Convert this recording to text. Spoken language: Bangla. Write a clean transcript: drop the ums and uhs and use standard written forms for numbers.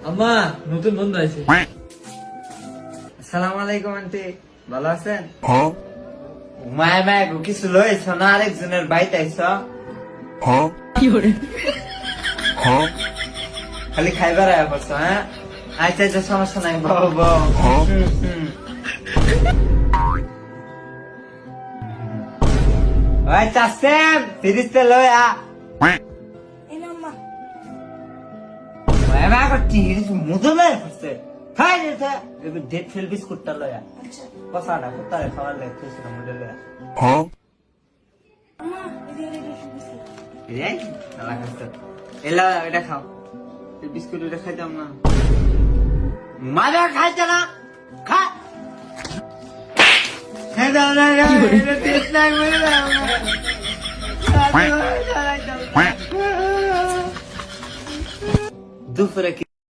আম্মা নতুন বন্ধু আছে। আসসালামু আলাইকুম আন্টি, ভালো আছেন? মায় মায় গো কিছু লইছ না, আরেকজনের বাইতে আইছ? খালি খাইবার আয়া করছো? হ্যাঁ আচ্ছা আচ্ছা, সমস্যা নাই, বউ বউ। ওই চাচ্ছেন ফিরিস্তে লইয়া মায় মায় করছি মুদো লয়ে করছে। খাই যেতে ডেট ফেল বিস্কুটটা লয়া কষাটা কুত্তারে খাওয়ার লেগে খুশি মুদে লয়া এলা এটা খাও, বিস্কুট এটা খাইতাম না, মাজা খাইতে না, খা দুপুরে